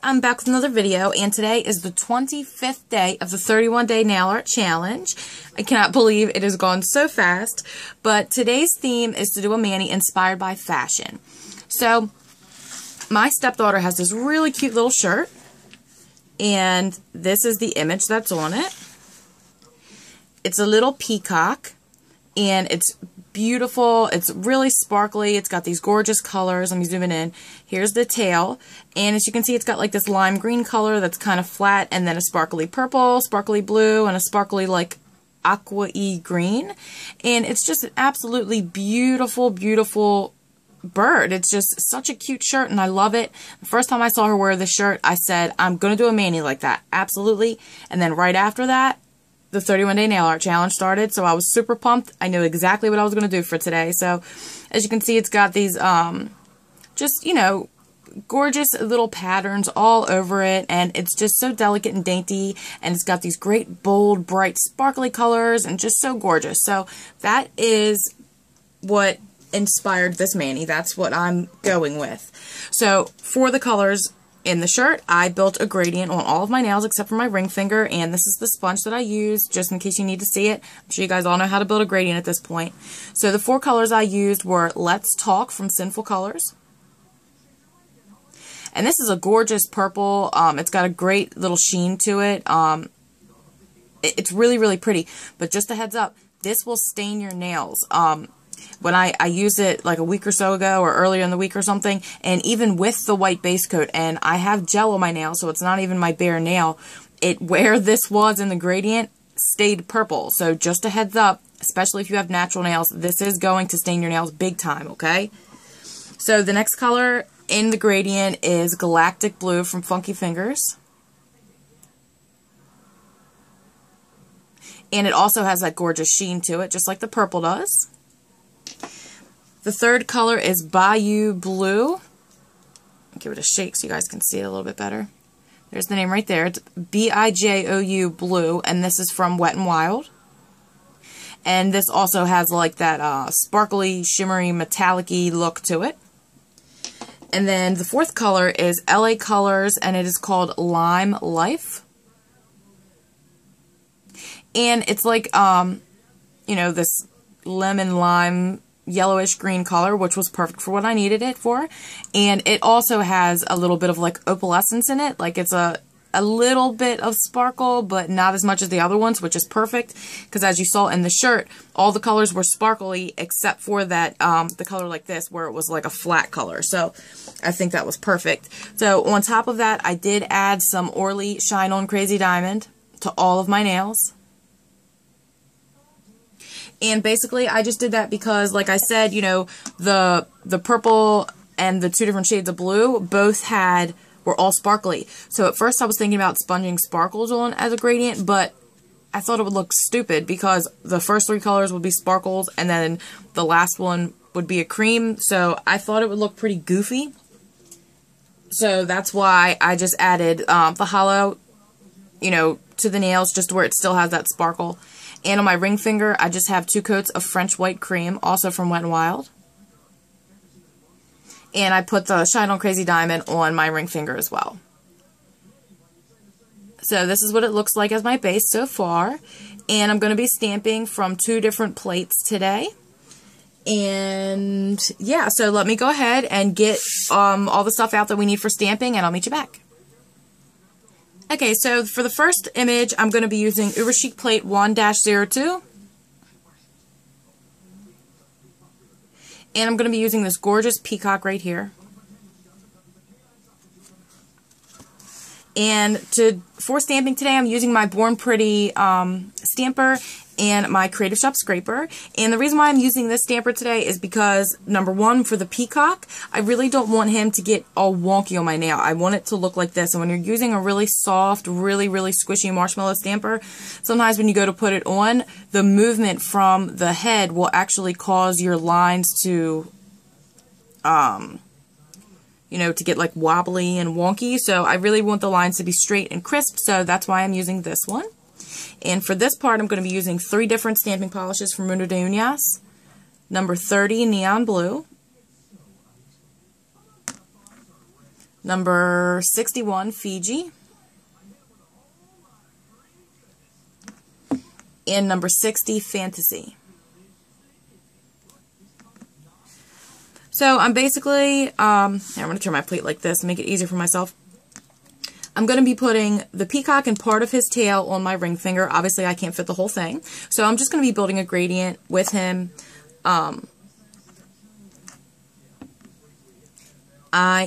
I'm back with another video, and today is the 25th day of the 31-day nail art challenge. I cannot believe it has gone so fast, but today's theme is to do a mani inspired by fashion. So, my stepdaughter has this really cute little shirt, and this is the image that's on it. It's a little peacock, and it's beautiful. It's really sparkly. It's got these gorgeous colors. Let me zoom in. Here's the tail, and as you can see, it's got like this lime green color that's kind of flat, and then a sparkly purple, sparkly blue, and a sparkly like aqua-y green. And it's just an absolutely beautiful, beautiful bird. It's just such a cute shirt, and I love it. The first time I saw her wear this shirt, I said, I'm going to do a mani like that. Absolutely. And then right after that, the 31-day nail art challenge started, so I was super pumped. I knew exactly what I was going to do for today. So, as you can see, it's got these, just, you know, gorgeous little patterns all over it, and it's just so delicate and dainty, and it's got these great, bold, bright, sparkly colors, and just so gorgeous. So, that is what inspired this mani. That's what I'm going with. So, for the colors in the shirt, I built a gradient on all of my nails except for my ring finger, and this is the sponge that I used just in case you need to see it. I'm sure you guys all know how to build a gradient at this point. So the four colors I used were Let's Talk from Sinful Colors. And this is a gorgeous purple. It's got a great little sheen to it. It's really, really pretty. But just a heads up, this will stain your nails. When I used it like a week or so ago or earlier in the week or something, and even with the white base coat, and I have gel on my nail, so it's not even my bare nail, where this was in the gradient stayed purple. So just a heads up, especially if you have natural nails, this is going to stain your nails big time, okay? So the next color in the gradient is Galactic Blue from Funky Fingers. And it also has that gorgeous sheen to it, just like the purple does. The third color is Bayou Blue. I'll give it a shake so you guys can see it a little bit better. There's the name right there. It's B-I-J-O-U Blue, and this is from Wet n Wild. And this also has like that sparkly, shimmery, metallic-y look to it. And then the fourth color is LA Colors, and it is called Lime Life. And it's like, you know, this lemon lime yellowish green color, which was perfect for what I needed it for. And it also has a little bit of like opalescence in it, like it's a little bit of sparkle, but not as much as the other ones, which is perfect because as you saw in the shirt, all the colors were sparkly except for that the color like this where it was like a flat color. So I think that was perfect. So on top of that, I did add some Orly Shine On Crazy Diamond to all of my nails. And basically, I just did that because, like I said, you know, the purple and the two different shades of blue both were all sparkly. So at first I was thinking about sponging sparkles on as a gradient, but I thought it would look stupid because the first three colors would be sparkles and then the last one would be a cream. So I thought it would look pretty goofy. So that's why I just added the hollow, you know, to the nails just where it still has that sparkle. And on my ring finger, I just have 2 coats of French White Cream, also from Wet n Wild. And I put the Shine On Crazy Diamond on my ring finger as well. So this is what it looks like as my base so far. And I'm going to be stamping from 2 different plates today. And yeah, so let me go ahead and get all the stuff out that we need for stamping, and I'll meet you back. Okay, so for the first image, I'm going to be using Uber Chic Plate 1-02. And I'm going to be using this gorgeous peacock right here. And for stamping today, I'm using my Born Pretty stamper and my Creative Shop scraper. And the reason why I'm using this stamper today is because, number one, for the peacock, I really don't want him to get all wonky on my nail. I want it to look like this. And when you're using a really soft, really, really squishy marshmallow stamper, sometimes when you go to put it on, the movement from the head will actually cause your lines to, you know, to get like wobbly and wonky. So I really want the lines to be straight and crisp, so that's why I'm using this one. And for this part, I'm going to be using 3 different stamping polishes from Mundo de Uñas. Number 30 Neon Blue, number 61, Fiji, and number 60, Fantasy. So I'm basically, I'm going to turn my plate like this and make it easier for myself. I'm going to be putting the peacock and part of his tail on my ring finger. Obviously, I can't fit the whole thing. So I'm just going to be building a gradient with him. I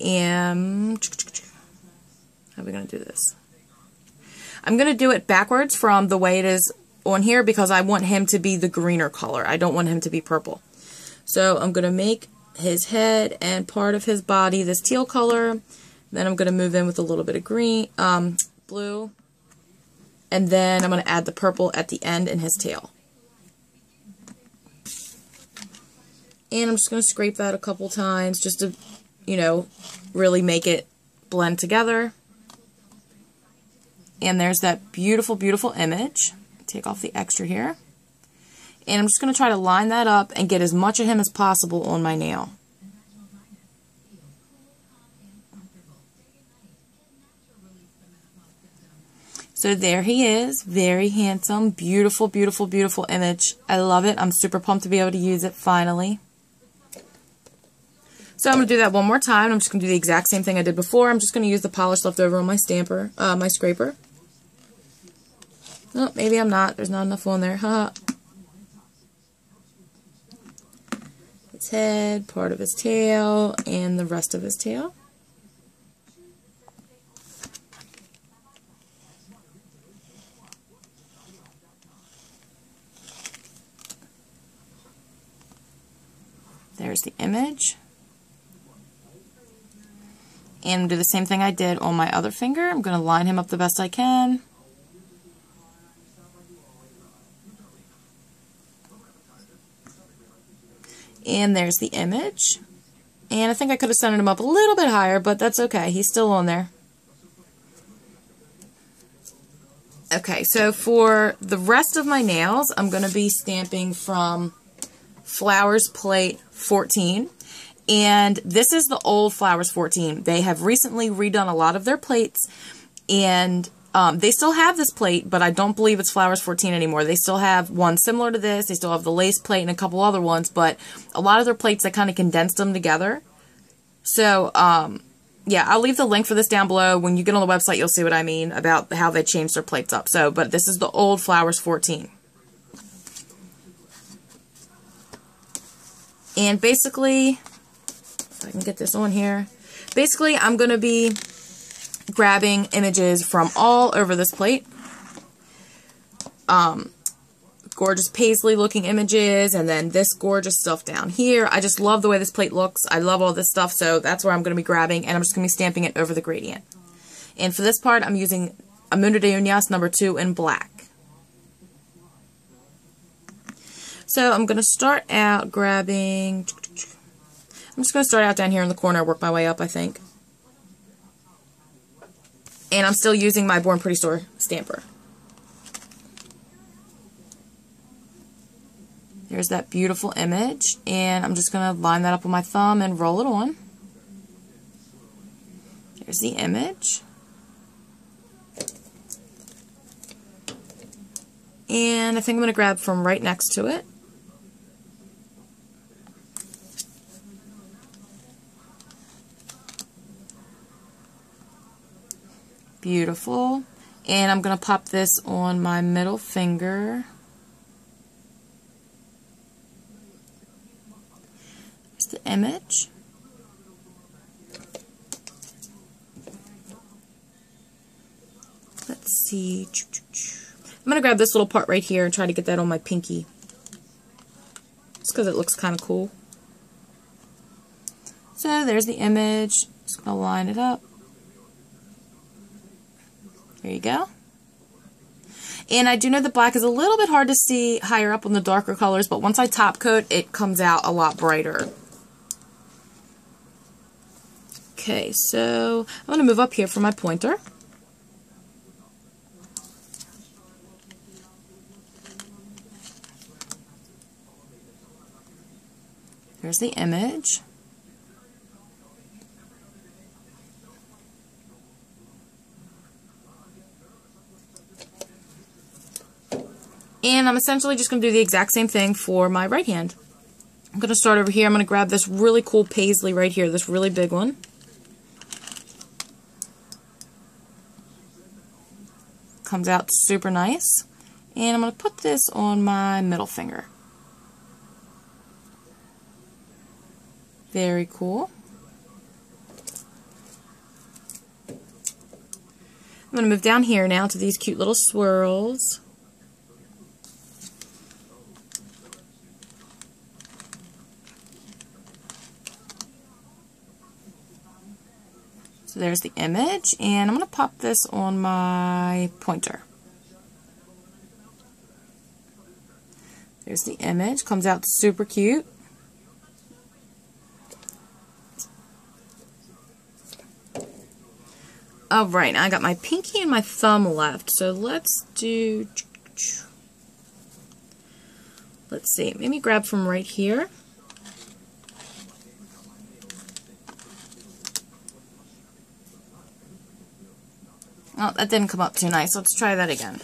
am, how are we going to do this? I'm going to do it backwards from the way it is on here because I want him to be the greener color. I don't want him to be purple. So I'm going to make his head and part of his body this teal color. Then I'm going to move in with a little bit of green, blue. And then I'm going to add the purple at the end in his tail. And I'm just going to scrape that a couple times just to, you know, really make it blend together. And there's that beautiful, beautiful image. Take off the extra here. And I'm just going to try to line that up and get as much of him as possible on my nail. So there he is. Very handsome, beautiful, beautiful, beautiful image. I love it. I'm super pumped to be able to use it finally. So I'm going to do that one more time. I'm just going to do the exact same thing I did before. I'm just going to use the polish left over on my stamper, my scraper. Oh, maybe I'm not. There's not enough on there. Haha. His head, part of his tail, and the rest of his tail. There's the image. And do the same thing I did on my other finger. I'm going to line him up the best I can. And there's the image. And I think I could have centered him up a little bit higher, but that's okay. He's still on there. Okay, so for the rest of my nails, I'm going to be stamping from Flowers Plate 14. And this is the old Flowers 14. They have recently redone a lot of their plates, and they still have this plate, but I don't believe it's Flowers 14 anymore. They still have one similar to this. They still have the lace plate and a couple other ones, but a lot of their plates, they kind of condensed them together. So, yeah, I'll leave the link for this down below. When you get on the website, you'll see what I mean about how they changed their plates up. So, but this is the old Flowers 14. And basically, if I can get this on here, basically I'm going to be grabbing images from all over this plate. Gorgeous paisley looking images, and then this gorgeous stuff down here. I just love the way this plate looks. I love all this stuff, so that's where I'm going to be grabbing, and I'm just going to be stamping it over the gradient. And for this part, I'm using a Mundo de Uñas number 2 in black. So I'm going to start out grabbing, I'm just going to start out down here in the corner, work my way up, I think. And I'm still using my Born Pretty Store stamper. There's that beautiful image, and I'm just going to line that up with my thumb and roll it on. There's the image. And I think I'm going to grab from right next to it. Beautiful. And I'm going to pop this on my middle finger. There's the image. Let's see. I'm going to grab this little part right here and try to get that on my pinky. Just because it looks kind of cool. So there's the image. Just going to line it up. There you go. And I do know the black is a little bit hard to see higher up on the darker colors, but once I top coat, it comes out a lot brighter. Okay, so I'm going to move up here for my pointer. There's the image. And I'm essentially just going to do the exact same thing for my right hand. I'm going to start over here. I'm going to grab this really cool paisley right here, this really big one. Comes out super nice. And I'm going to put this on my middle finger. Very cool. I'm going to move down here now to these cute little swirls. So there's the image, and I'm going to pop this on my pointer. There's the image. Comes out super cute. Alright, now I got my pinky and my thumb left, so let's see, maybe grab from right here. Oh, that didn't come up too nice. Let's try that again.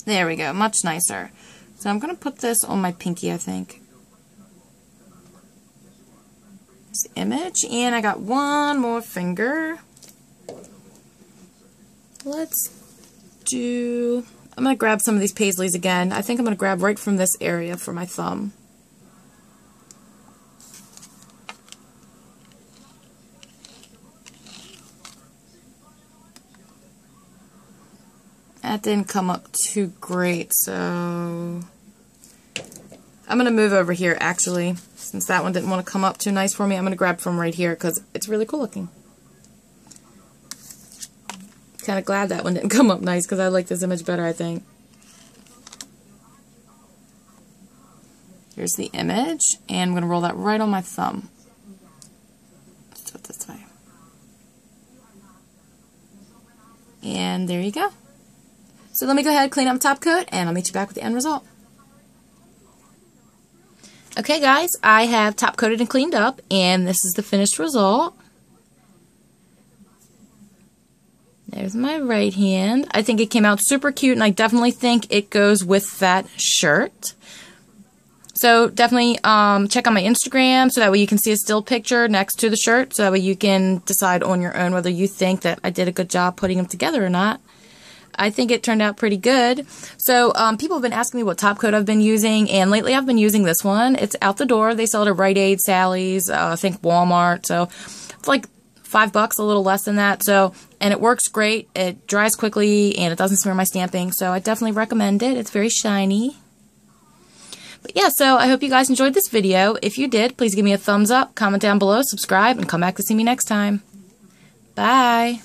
There we go, much nicer. So I'm going to put this on my pinky, I think. This image, and I got one more finger. I'm going to grab some of these paisleys again. I think I'm going to grab right from this area for my thumb. That didn't come up too great, so I'm going to move over here actually. Since that one didn't want to come up too nice for me, I'm going to grab from right here because it's really cool looking. Kind of glad that one didn't come up nice because I like this image better, I think. Here's the image, and I'm going to roll that right on my thumb. Let's do it this way. And there you go. So let me go ahead and clean up top coat, and I'll meet you back with the end result. Okay guys, I have top coated and cleaned up, and this is the finished result. There's my right hand. I think it came out super cute, and I definitely think it goes with that shirt. So definitely check out my Instagram so that way you can see a still picture next to the shirt, so that way you can decide on your own whether you think that I did a good job putting them together or not. I think it turned out pretty good. So people have been asking me what top coat I've been using, and lately I've been using this one. It's out the door. They sell it at Rite Aid, Sally's, I think Walmart. So it's like $5, a little less than that. So, and it works great. It dries quickly, and it doesn't smear my stamping. So I definitely recommend it. It's very shiny. But yeah, so I hope you guys enjoyed this video. If you did, please give me a thumbs up, comment down below, subscribe, and come back to see me next time. Bye.